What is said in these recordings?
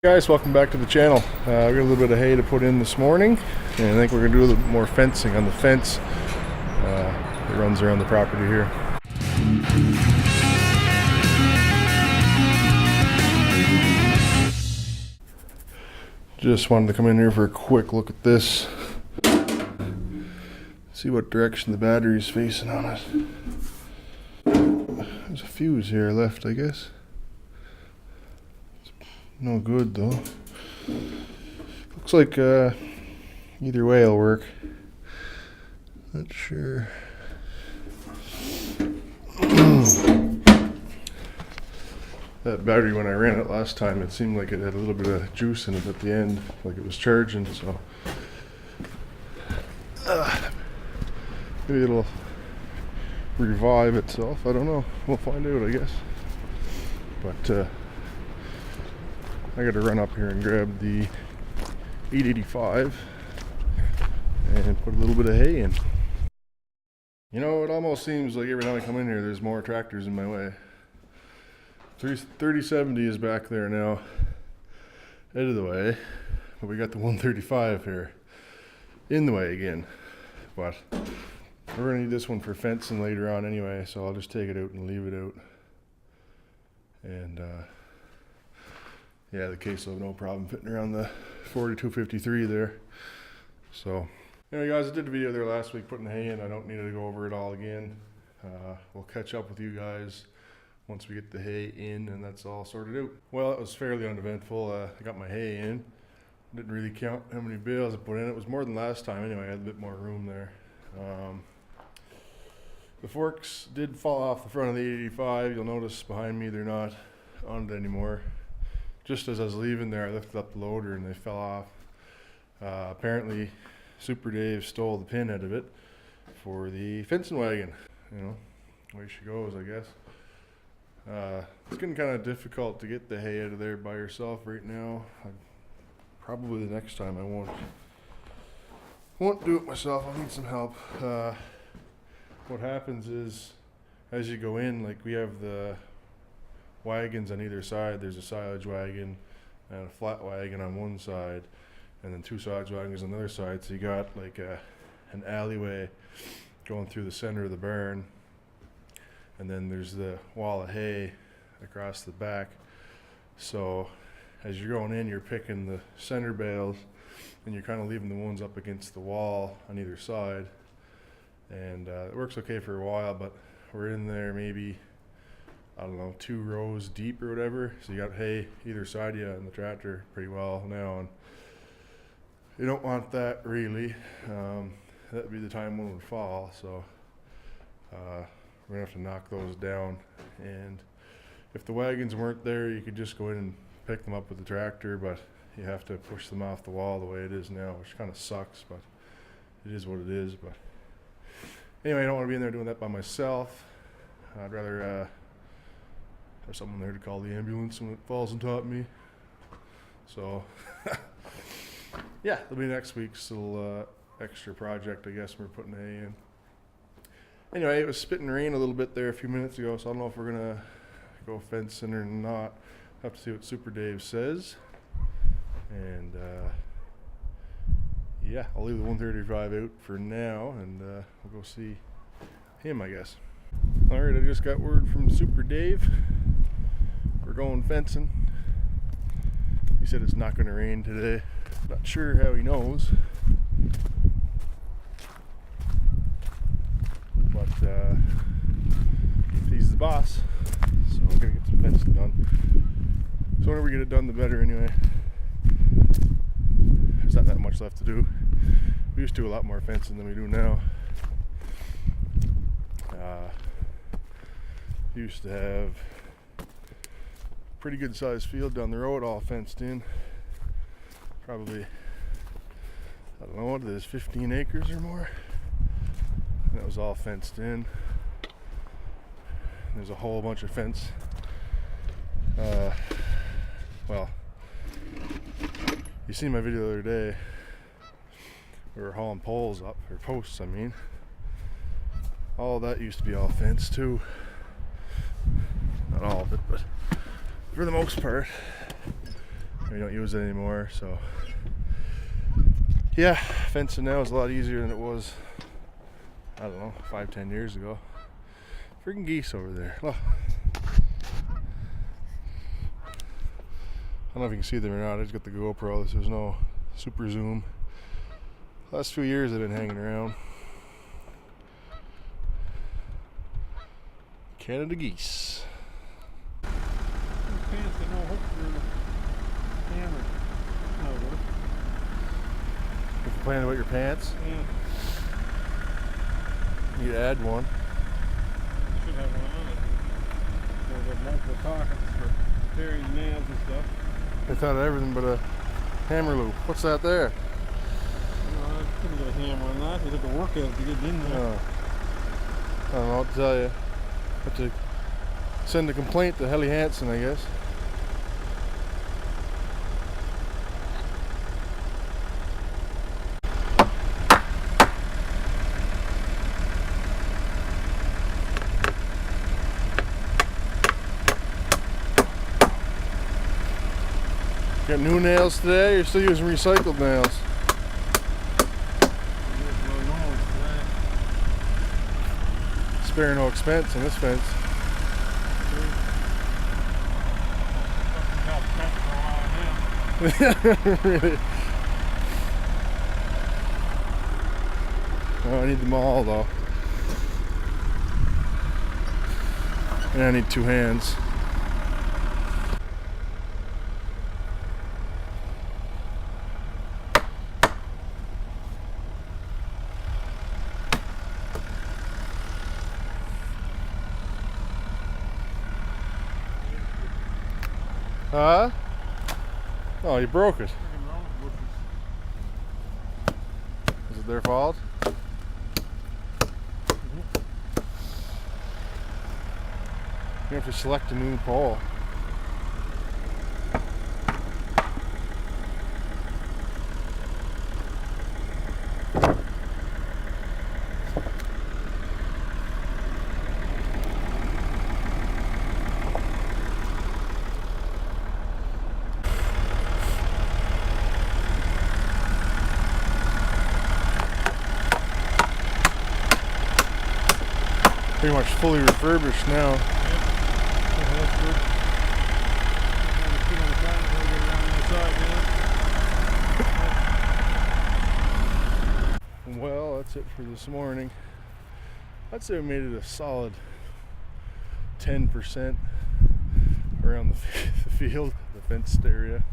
Guys, welcome back to the channel. We got a little bit of hay to put in this morning, and I think we're going to do a little bit more fencing on the fence that runs around the property here. Just wanted to come in here for a quick look at this, see what direction the battery's facing on it. There's a fuse here left, I guess. No good though. Looks like either way it'll work. Not sure. That battery, when I ran it last time, it seemed like it had a little bit of juice in it at the end, like it was charging, so maybe it'll revive itself. I don't know. We'll find out, I guess. But I gotta run up here and grab the 885 and put a little bit of hay in. You know, it almost seems like every time I come in here there's more tractors in my way. 3070 is back there now, out of the way, but we got the 135 here in the way again. But we're gonna need this one for fencing later on anyway, so I'll just take it out and leave it out. And yeah, the case will have no problem fitting around the 4253 there. So anyway guys, I did a video there last week putting the hay in. I don't need to go over it all again. We'll catch up with you guys once we get the hay in and that's all sorted out. Well, it was fairly uneventful. I got my hay in. Didn't really count how many bales I put in. It was more than last time anyway. I had a bit more room there. The forks did fall off the front of the 885. You'll notice behind me they're not on it anymore. Just as I was leaving there, I lifted up the loader and they fell off. Apparently, Super Dave stole the pin out of it for the fencing wagon. You know, the way she goes, I guess. It's getting kind of difficult to get the hay out of there by yourself right now. Probably the next time I won't do it myself. I'll need some help. What happens is, as you go in, like we have the wagons on either side. There's a silage wagon and a flat wagon on one side, and then two silage wagons on the other side. So you got like an alleyway going through the center of the barn, and then there's the wall of hay across the back. So as you're going in, you're picking the center bales and you're kind of leaving the ones up against the wall on either side, and it works okay for a while, but we're in there maybe, I don't know, 2 rows deep or whatever. So you got hay either side of you in the tractor pretty well now, and you don't want that really. That would be the time when it would fall. So we're gonna have to knock those down. And if the wagons weren't there, you could just go in and pick them up with the tractor, but you have to push them off the wall the way it is now, which kind of sucks, but it is what it is. But anyway, I don't want to be in there doing that by myself. I'd rather have someone there to call the ambulance when it falls on top of me. So yeah, it'll be next week's little extra project, I guess. We're putting hay in. Anyway, it was spitting rain a little bit there a few minutes ago, so I don't know if we're gonna go fencing or not. Have to see what Super Dave says. And yeah, I'll leave the 135 out for now, and we'll go see him, I guess. All right, I just got word from Super Dave. We're going fencing. He said it's not going to rain today. Not sure how he knows, but he's the boss, so we're gonna get some fencing done. So whenever we get it done, the better anyway. There's not that much left to do. We used to do a lot more fencing than we do now. Used to have a pretty good sized field down the road, all fenced in. Probably, I don't know what it is, 15 acres or more. And that was all fenced in. There's a whole bunch of fence. Well, you seen my video the other day. We were hauling poles up, or posts, I mean. All that used to be all fenced too. Not all of it, but for the most part. We don't use it anymore, so yeah, fencing now is a lot easier than it was, I don't know, 5-10 years ago. Freaking geese over there. Look. I don't know if you can see them or not. I just got the GoPro. There's no super zoom. Last few years I've been hanging around. Canada geese. Pants got no hook for the hammer. How it works. You're complaining about your pants? Yeah. You could add one. Should have one on it. There's multiple pockets for carrying nails and stuff. I thought of everything but a hammer loop. What's that there? I couldn't get a hammer on that. You'd have to work at it to get it in there. Oh. I don't know what to tell you. Have to send a complaint to Helly Hansen, I guess. Got new nails today, or you're still using recycled nails? Spare no expense on this fence. Really? Oh, I need them all though. And I need 2 hands. Huh? Oh, you broke it. Is it their fault? You have to select a new pole. Pretty much fully refurbished now. Yep. Oh, that's good. Well, that's it for this morning. I'd say we made it a solid 10% around the field, the fenced area.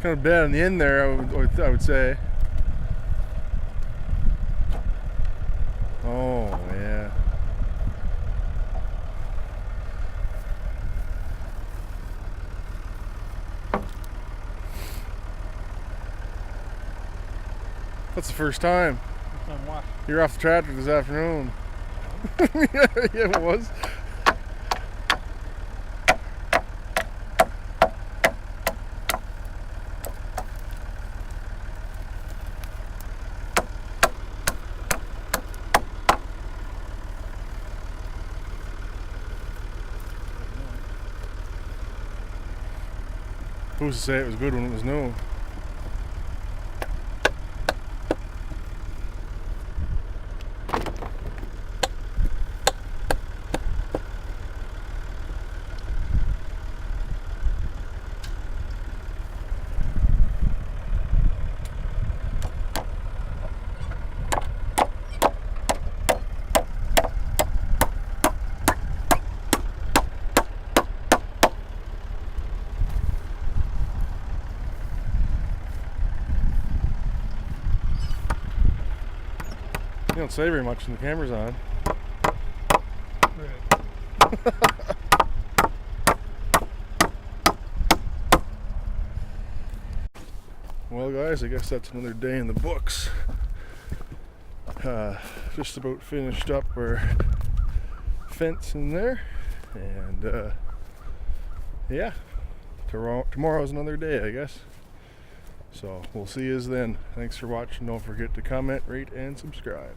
Kind of bad on the end there, I would say. Oh, yeah. That's the first time. What? You're off the tractor this afternoon. Yeah, it was. Who's to say it was good when it was new? don't say very much when the camera's on. Right. Well, guys, I guess that's another day in the books. Just about finished up our fence in there, and yeah, tomorrow's another day, I guess. So we'll see you then. Thanks for watching. Don't forget to comment, rate, and subscribe.